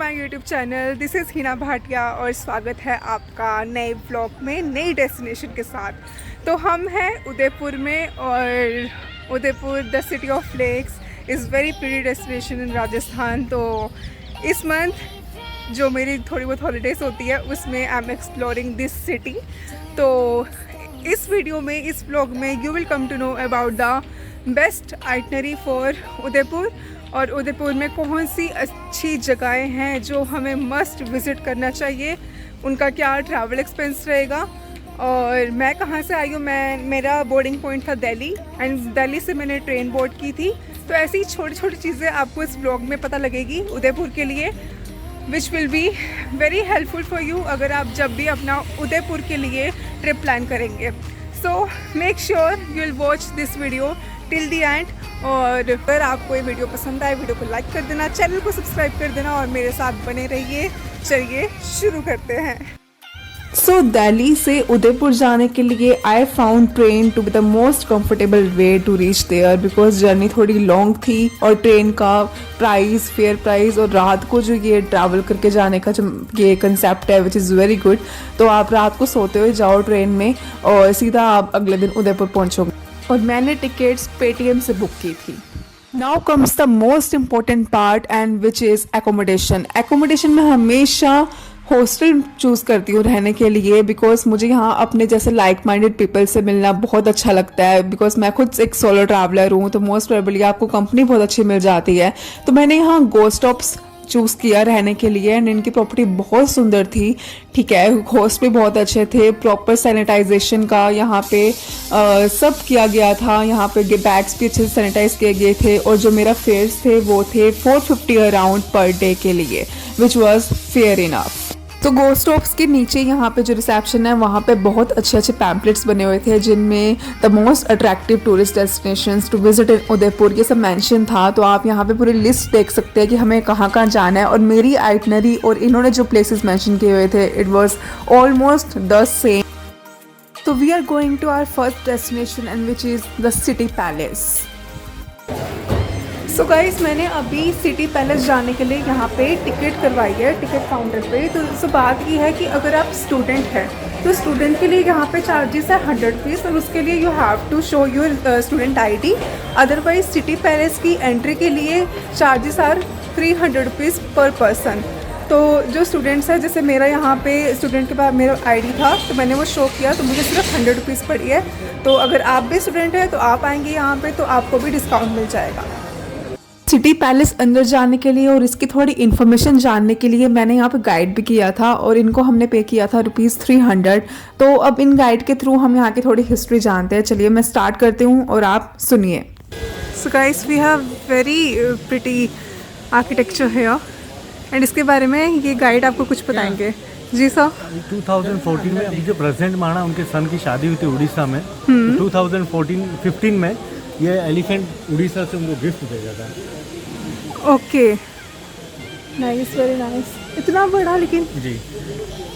My YouTube channel. This is Hina Bhatia और स्वागत है आपका नए ब्लॉग में नई डेस्टिनेशन के साथ। तो हम हैं उदयपुर में और Udaipur the city of lakes is very pretty destination in Rajasthan. तो इस मंथ जो मेरी थोड़ी बहुत हॉलीडेज़ होती है उसमें I am exploring this city. तो इस वीडियो में, इस ब्लॉग में you will come to know about the best itinerary for Udaipur और उदयपुर में कौन सी अच्छी जगहें हैं जो हमें मस्ट विज़िट करना चाहिए, उनका क्या ट्रैवल एक्सपेंस रहेगा और मैं कहाँ से आई हूँ। मेरा बोर्डिंग पॉइंट था दिल्ली एंड दिल्ली से मैंने ट्रेन बोर्ड की थी। तो ऐसी छोटी छोटी चीज़ें आपको इस ब्लॉग में पता लगेगी उदयपुर के लिए, which will be very helpful for you अगर आप जब भी अपना उदयपुर के लिए ट्रिप प्लान करेंगे। So make sure you will watch this video till the and. और अगर आपको ये वीडियो पसंद आए, वीडियो को लाइक कर देना, चैनल को सब्सक्राइब कर देना और मेरे साथ बने रहिए। चलिए शुरू करते हैं। सो दिल्ली से उदयपुर जाने के लिए I found train to be the most comfortable way to reach there because journey थोड़ी लॉन्ग थी और ट्रेन का फेयर प्राइस और रात को जो ये ट्रैवल करके जाने का जो ये कंसेप्ट है विच इज़ वेरी गुड। तो आप रात को सोते हुए जाओ ट्रेन में और सीधा आप अगले दिन उदयपुर पहुँचोगे। और मैंने टिकट्स पेटीएम से बुक की थी। Now comes the most important part and which is accommodation. Accommodation में हमेशा हॉस्टल चूज़ करती हूँ रहने के लिए बिकॉज मुझे यहाँ अपने जैसे लाइक माइंडेड पीपल से मिलना बहुत अच्छा लगता है। बिकॉज मैं खुद एक सोलो ट्रैवलर हूँ तो मोस्ट प्रोबेबली आपको कंपनी बहुत अच्छी मिल जाती है। तो मैंने यहाँ गोस्ट ऑप्स चूज़ किया रहने के लिए एंड इनकी प्रॉपर्टी बहुत सुंदर थी। ठीक है, होस्ट भी बहुत अच्छे थे, प्रॉपर सैनिटाइजेशन का यहाँ पे सब किया गया था। यहाँ पे बैग्स भी अच्छे से सैनिटाइज किए गए थे और जो मेरा फेयर्स थे वो थे 450 अराउंड पर डे के लिए विच वॉज फेयर इनफ। तो गोस्ट ऑप्स के नीचे यहाँ पे जो रिसेप्शन है वहाँ पे बहुत अच्छे अच्छे पैम्पलेट्स बने हुए थे जिनमें the most attractive tourist destinations to visit in Udaipur ये सब मेंशन था। तो आप यहाँ पे पूरी लिस्ट देख सकते हैं कि हमें कहाँ कहाँ जाना है और मेरी आइटनरी और इन्होंने जो प्लेसेस मेंशन किए हुए थे it was almost the same. तो we are going to our first destination and which is the city palace. So guys मैंने अभी सिटी पैलेस जाने के लिए यहाँ पे टिकट करवाई है टिकट काउंटर पे। तो बात ये है कि अगर आप स्टूडेंट हैं तो स्टूडेंट के लिए यहाँ पे चार्जेस है 100 रुपीज़ और उसके लिए you have to show your student ID. Otherwise city palace की एंट्री के लिए charges are 300 rupees per person. तो जो स्टूडेंट्स हैं, जैसे मेरा यहाँ पे स्टूडेंट के पास मेरा आईडी था तो मैंने वो शो किया तो मुझे सिर्फ 100 रुपीज़ पड़ी है। तो अगर आप भी स्टूडेंट हैं तो आप आएंगे यहाँ पे तो आपको भी डिस्काउंट मिल जाएगा। सिटी पैलेस अंदर जाने के लिए और इसकी थोड़ी इन्फॉर्मेशन जानने के लिए मैंने यहाँ पे गाइड भी किया था और इनको हमने पे किया था ₹300। तो अब इन गाइड के थ्रू हम यहाँ की थोड़ी हिस्ट्री जानते हैं। चलिए मैं स्टार्ट करती हूँ और आप सुनिए। So guys we have very pretty architecture here and इसके बारे में ये गाइड आपको कुछ बताएंगे। जी सर। 2014 में अभी जो प्रेसिडेंट माना उनके सन की शादी हुई थी उड़ीसा में। 2015 में ये एलिफेंट उड़ीसा से उनको गिफ्ट भेजा था। Okay, nice, very nice. इतना बड़ा लेकिन जी।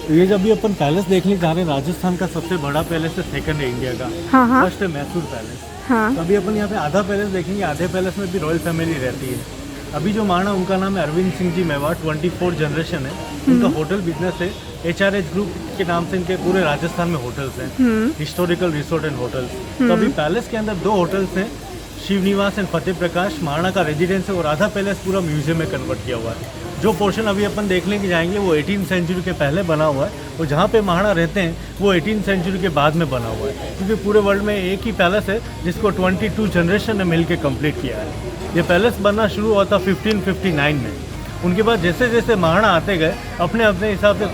तो ये जब भी अपन पैलेस देखने जा रहे हैं, राजस्थान का सबसे बड़ा पैलेस है, सेकंड है इंडिया का। हाँ। फर्स्ट है मैसूर पैलेस। हाँ। तो अभी अपन यहाँ पे आधा पैलेस देखेंगे, आधे पैलेस में भी रॉयल फैमिली रहती है। अभी जो महाराणा उनका नाम है अरविंद सिंह जी मेवाड़, 24 जनरेशन है। उनका होटल बिजनेस है, HRH ग्रुप के नाम से इनके पूरे राजस्थान में होटल्स हैं, हिस्टोरिकल रिसोर्ट एंड होटल्स। तो अभी पैलेस के अंदर 2 होटल्स हैं, शिवनिवास एंड फतेह प्रकाश। महाराणा का रेजिडेंस है और आधा पैलेस पूरा म्यूजियम में कन्वर्ट किया हुआ है। जो पोर्शन अभी अपन देखने के जाएंगे वो 18वीं सेंचुरी के पहले बना हुआ है और जहाँ पे महाराणा रहते हैं वो 18वीं सेंचुरी के बाद में बना हुआ है, क्योंकि पूरे वर्ल्ड में एक ही पैलेस है जिसको 22 जनरेशन ने मिल के कम्प्लीट किया है। ये पैलेस बनना शुरू हुआ था 1559 में। उनके बाद जैसे जैसे महाराणा आते गए अपने अपने हिसाब से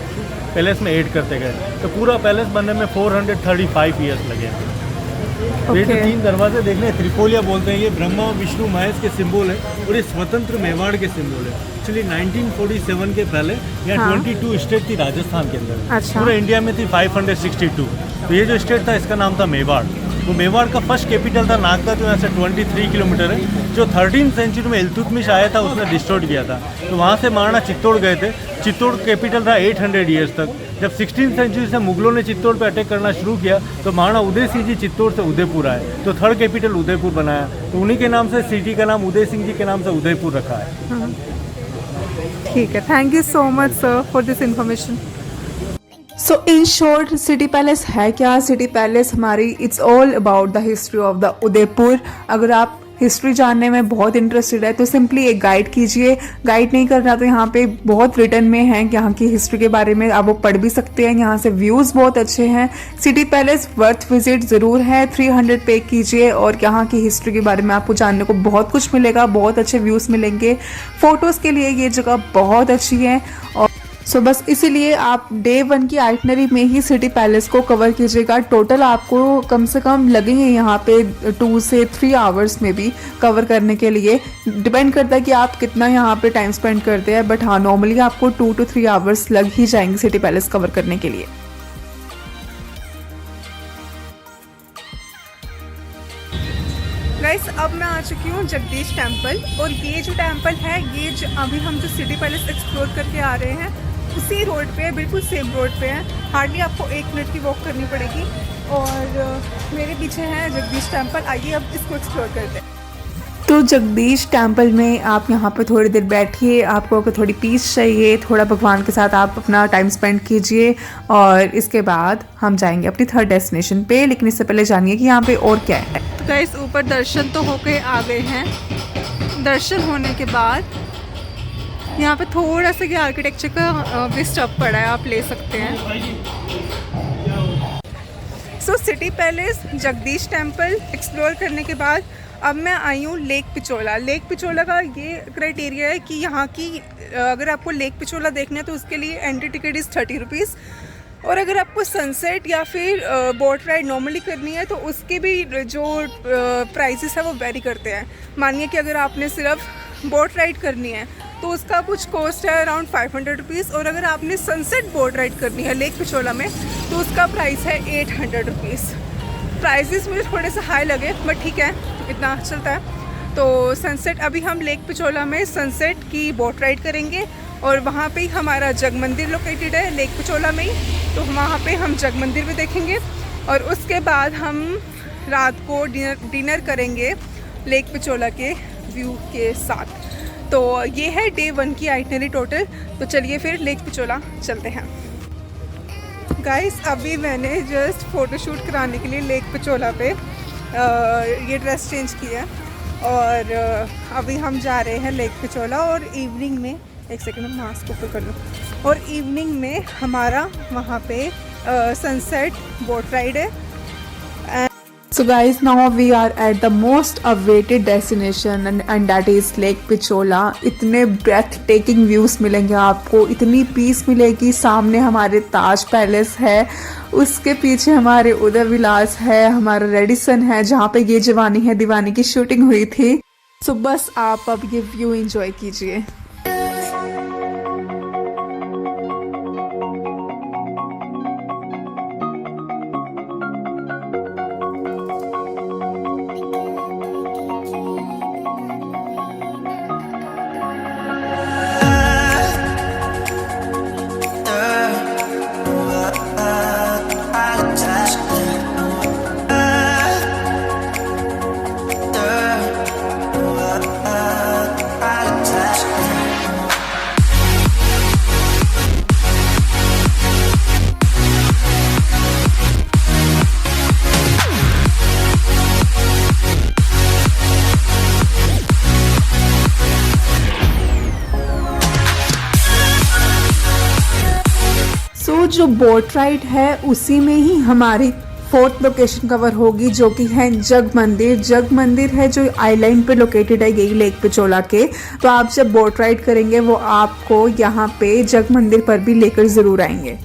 पैलेस में ऐड करते गए तो पूरा पैलेस बनने में 435 ईयर्स लगे। ये जो 3 दरवाजे देख रहे हैं त्रिपोलिया बोलते हैं, ये ब्रह्मा विष्णु महेश के सिंबल है और ये स्वतंत्र मेवाड़ के सिंबल है। एक्चुअली 1947 के पहले यहाँ 22 स्टेट थी राजस्थान के अंदर। अच्छा। पूरे इंडिया में थी 562। तो ये जो स्टेट था इसका नाम था मेवाड़। वो मेवाड़ का फर्स्ट कैपिटल था नागदा, जो यहाँ से 23 किलोमीटर है, जो 13वीं सेंचुरी में इल्तुतमिश आया था उसने डिस्ट्रॉय किया था। तो वहाँ से महाराणा चित्तौड़ गए थे। चित्तौड़ कैपिटल था 800 ईयर्स तक। जब 16वीं सेंचुरी से मुगलों ने चित्तौड़ पे अटैक करना शुरू किया तो महाराणा उदय सिंह जी चित्तौड़ से उदयपुर आए तो 3rd कैपिटल उदयपुर बनाया। तो उन्हीं के नाम से सिटी का नाम उदय सिंह जी के नाम से उदयपुर रखा है। ठीक है, thank you so much sir for this information. So in short city palace है क्या? सिटी पैलेस हमारी it's all about the history of the Udaipur. अगर आप हिस्ट्री जानने में बहुत इंटरेस्टेड है तो सिंपली एक गाइड कीजिए। गाइड नहीं करना तो यहाँ पे बहुत रिटर्न में है यहाँ की हिस्ट्री के बारे में, आप वो पढ़ भी सकते हैं। यहाँ से व्यूज़ बहुत अच्छे हैं। सिटी पैलेस वर्थ विजिट ज़रूर है। 300 पे कीजिए और यहाँ की हिस्ट्री के बारे में आपको जानने को बहुत कुछ मिलेगा, बहुत अच्छे व्यूज़ मिलेंगे। फ़ोटोज़ के लिए ये जगह बहुत अच्छी है। और सो बस इसीलिए आप डे 1 की आइटनरी में ही सिटी पैलेस को कवर कीजिएगा। टोटल आपको कम से कम लगेंगे यहाँ पे 2 से 3 आवर्स में भी कवर करने के लिए। डिपेंड करता है कि आप कितना यहाँ पे टाइम स्पेंड करते हैं, बट हाँ नॉर्मली आपको 2 to 3 आवर्स लग ही जाएंगे सिटी पैलेस कवर करने के लिए। गाइस अब मैं आ चुकी हूँ जगदीश टेम्पल, और ये जो टेम्पल है ये जो अभी हम जो सिटी पैलेस एक्सप्लोर करके आ रहे हैं उसी रोड पे है, बिल्कुल सेम रोड पे है। हार्डली आपको 1 मिनट की वॉक करनी पड़ेगी। और मेरे पीछे है जगदीश टेम्पल। आइए अब इसको एक्सप्लोर करते हैं। तो जगदीश टेम्पल में आप यहाँ पे थोड़ी देर बैठिए, आपको थोड़ी पीस चाहिए, थोड़ा भगवान के साथ आप अपना टाइम स्पेंड कीजिए और इसके बाद हम जाएंगे अपनी 3rd डेस्टिनेशन पे। लेकिन इससे पहले जानिए कि यहाँ पे और क्या है। तो गाइस ऊपर दर्शन तो होके आ गए हैं। दर्शन होने के बाद यहाँ पे थोड़ा सा ये आर्किटेक्चर का डिस्टर्ब पड़ा है, आप ले सकते हैं। So city palace, Jagdish temple explore करने के बाद अब मैं आई हूँ लेक पिचोला। लेक पिचोला का ये क्राइटेरिया है कि यहाँ की अगर आपको लेक पिचोला देखना है तो उसके लिए एंट्री टिकट इज़ 30 रुपीज़। और अगर आपको सनसेट या फिर बोट राइड नॉर्मली करनी है तो उसके भी जो प्राइसेस है वो वेरी करते हैं। मानिए कि अगर आपने सिर्फ बोट राइड करनी है तो उसका कुछ कॉस्ट है अराउंड 500 रुपीज़, और अगर आपने सनसेट बोट राइड करनी है लेक पिचोला में तो उसका प्राइस है 800 रुपीज़। प्राइसेस मुझे थोड़े से हाई लगे बट ठीक है, इतना चलता है। तो सनसेट अभी हम लेक पिचोला में सनसेट की बोट राइड करेंगे और वहाँ पे ही हमारा जग मंदिर लोकेटेड है लेक पिचोला में ही, तो वहाँ पे हम जग मंदिर भी देखेंगे। और उसके बाद हम रात को डिनर करेंगे लेक पिचोला के व्यू के साथ। तो ये है डे 1 की आइटनरी टोटल। तो चलिए फिर लेक पिचोला चलते हैं। गाइस अभी मैंने जस्ट फ़ोटोशूट कराने के लिए लेक पिचोला पे ये ड्रेस चेंज किया और अभी हम जा रहे हैं लेक पिचोला। और इवनिंग में, एक सेकंड में मास्क ऊपर कर लूँ, और इवनिंग में हमारा वहाँ पे सनसेट बोट राइड है। So guys, now we are at the most awaited destination and that is Lake Pichola। इतने breath taking views मिलेंगे आपको, इतनी पीस मिलेगी। सामने हमारे ताज पैलेस है, उसके पीछे हमारे उदय विलास है, हमारा रेडिसन है जहाँ पे ये जवानी है दीवानी की शूटिंग हुई थी। सो बस आप अब ये व्यू एंजॉय कीजिए। जो बोट राइड है उसी में ही हमारी 4th लोकेशन कवर होगी जो कि है जग मंदिर। जग मंदिर है जो आइलैंड पे लोकेटेड है यही लेक पिचोला के। तो आप जब बोट राइड करेंगे वो आपको यहाँ पे जग मंदिर पर भी लेकर ज़रूर आएंगे।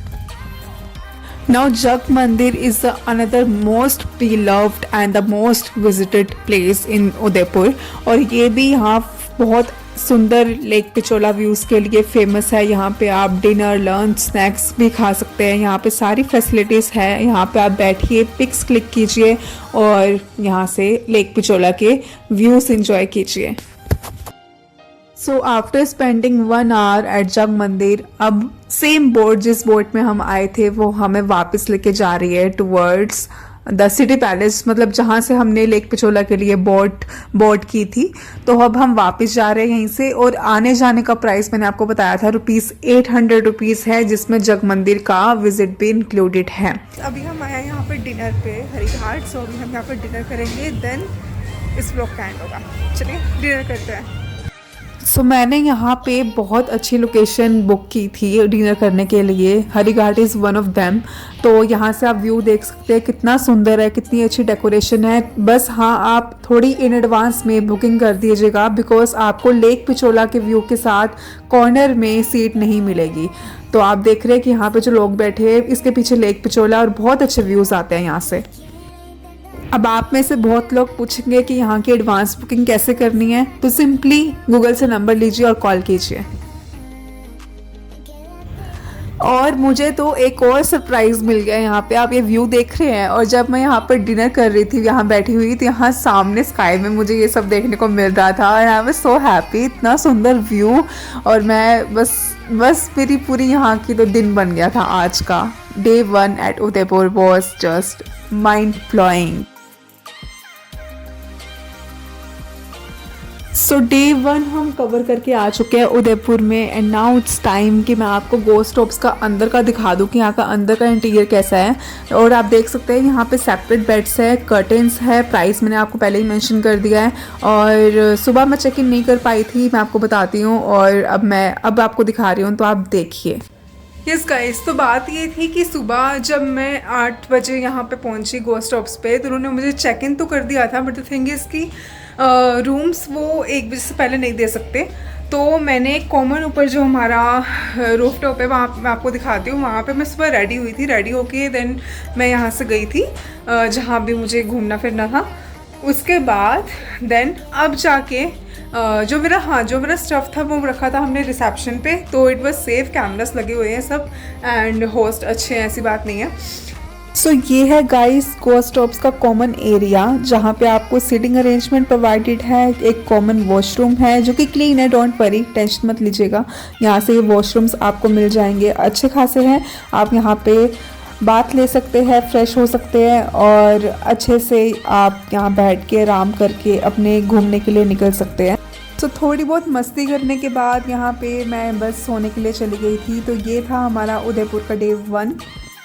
Now Jug Mandir is another most beloved and the most visited place in Udaipur, और ये भी यहाँ बहुत सुंदर लेक पिचोला व्यूज़ के लिए फेमस है। यहाँ पे आप डिनर, लंच, स्नैक्स भी खा सकते हैं। यहाँ पे सारी फैसिलिटीज़ है। यहाँ पे आप बैठिए, पिक्स क्लिक कीजिए और यहाँ से लेक पिचोला के व्यूज़ एंजॉय कीजिए। So after spending 1 hour at Jag Mandir, अब सेम बोट जिस बोट में हम आए थे वो हमें वापस लेके जा रही है टुवर्ड्स द सिटी पैलेस, मतलब जहाँ से हमने लेक पिचोला के लिए बोट की थी। तो अब हम वापस जा रहे हैं यहीं से, और आने जाने का प्राइस मैंने आपको बताया था ₹800 है, जिसमें जग मंदिर का विजिट भी इंक्लूडेड है। अभी हम आए हैं यहाँ पर डिनर पे हरिघाट, सो अभी हम यहाँ पर डिनर करेंगे, देन इस ब्लॉग का एंड होगा। चलिए डिनर करते हैं। सो मैंने यहाँ पे बहुत अच्छी लोकेशन बुक की थी डिनर करने के लिए, हरिघाट इज़ वन ऑफ देम। तो यहाँ से आप व्यू देख सकते हैं, कितना सुंदर है, कितनी अच्छी डेकोरेशन है। बस हाँ, आप थोड़ी इन एडवांस में बुकिंग कर दीजिएगा, बिकॉज आपको लेक पिचोला के व्यू के साथ कॉर्नर में सीट नहीं मिलेगी। तो आप देख रहे हैं कि यहाँ पे जो लोग बैठे हैं, इसके पीछे लेक पिचोला, और बहुत अच्छे व्यूज़ आते हैं यहाँ से। अब आप में से बहुत लोग पूछेंगे कि यहाँ की एडवांस बुकिंग कैसे करनी है, तो सिंपली गूगल से नंबर लीजिए और कॉल कीजिए। और मुझे तो एक और सरप्राइज़ मिल गया यहाँ पे, आप ये व्यू देख रहे हैं, और जब मैं यहाँ पर डिनर कर रही थी, यहाँ बैठी हुई थी, यहाँ सामने स्काई में मुझे ये सब देखने को मिल रहा था, और आई वाज सो हैप्पी, इतना सुंदर व्यू। और मैं बस मेरी पूरी यहाँ की तो दिन बन गया था आज का। Day 1 at Udaipur was just mind blowing. So Day 1 हम कवर करके आ चुके हैं उदयपुर में, एंड नाउ इट्स टाइम कि मैं आपको गोस्ट टॉप्स का अंदर का दिखा दूं कि यहाँ का अंदर का इंटीरियर कैसा है। और आप देख सकते हैं यहाँ पे सेपरेट बेड्स है, कर्टेंस है, प्राइस मैंने आपको पहले ही मेंशन कर दिया है। और सुबह मैं चेक इन नहीं कर पाई थी, मैं आपको बताती हूँ, और अब आपको दिखा रही हूँ, तो आप देखिए। यस गाइस, तो बात ये थी कि सुबह जब मैं 8 बजे यहाँ पे पहुँची गोस्ट टॉप्स पे, तो उन्होंने मुझे चेक इन तो कर दिया था, बट द थिंग इज़ कि रूम्स वो 1 बजे से पहले नहीं दे सकते। तो मैंने कॉमन ऊपर जो हमारा रूफ टॉप है, वहाँ मैं आपको दिखाती हूँ, वहाँ पे मैं सुबह रेडी हुई थी, रेडी होके देन मैं यहाँ से गई थी जहाँ भी मुझे घूमना फिरना था। उसके बाद देन अब जाके जो मेरा स्टफ़ था वो रखा था हमने रिसेप्शन पे, तो इट वाज सेफ, कैमरास लगे हुए हैं सब, एंड होस्ट अच्छे हैं, ऐसी बात नहीं है। सो ये है गाइस गोस्ट टॉप्स का कॉमन एरिया, जहाँ पे आपको सीटिंग अरेंजमेंट प्रोवाइडेड है, एक कॉमन वॉशरूम है जो कि क्लीन है, डोंट वरी, टेंशन मत लीजिएगा। यहाँ से ये वॉशरूम्स आपको मिल जाएंगे, अच्छे खासे हैं। आप यहाँ पे बात ले सकते हैं, फ्रेश हो सकते हैं, और अच्छे से आप यहाँ बैठ के आराम करके अपने घूमने के लिए निकल सकते हैं। तो थोड़ी बहुत मस्ती करने के बाद यहाँ पे मैं बस सोने के लिए चली गई थी। तो ये था हमारा उदयपुर का Day 1।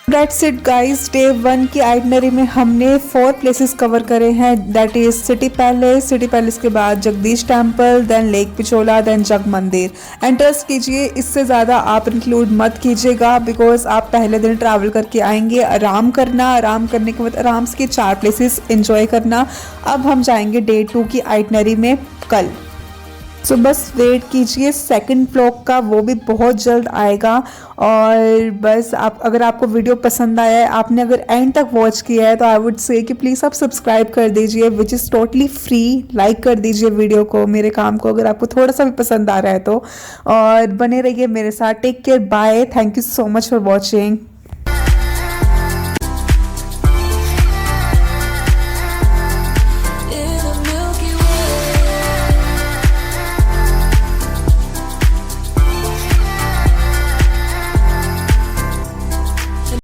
That's it guys, Day 1 की आइटनरी में हमने 4 प्लेसेस कवर करे हैं, दैट इज सिटी पैलेस के बाद Jagdish temple, then lake Pichola, then Jag Mandir. And trust कीजिए, इससे ज़्यादा आप इंक्लूड मत कीजिएगा, बिकॉज आप पहले दिन ट्रैवल करके आएंगे, आराम करने के बाद आराम से 4 प्लेसेस एंजॉय करना। अब हम जाएंगे Day 2 की आइटनरी में कल। सो बस वेट कीजिए सेकंड व्लॉग का, वो भी बहुत जल्द आएगा। और बस अगर आपको वीडियो पसंद आया है, आपने अगर एंड तक वॉच किया है, तो आई वुड से कि प्लीज़ आप सब्सक्राइब कर दीजिए, which is totally free. Like कर दीजिए वीडियो को, मेरे काम को, अगर आपको थोड़ा सा भी पसंद आ रहा है तो। और बने रहिए मेरे साथ। Take care, bye, thank you so much for watching.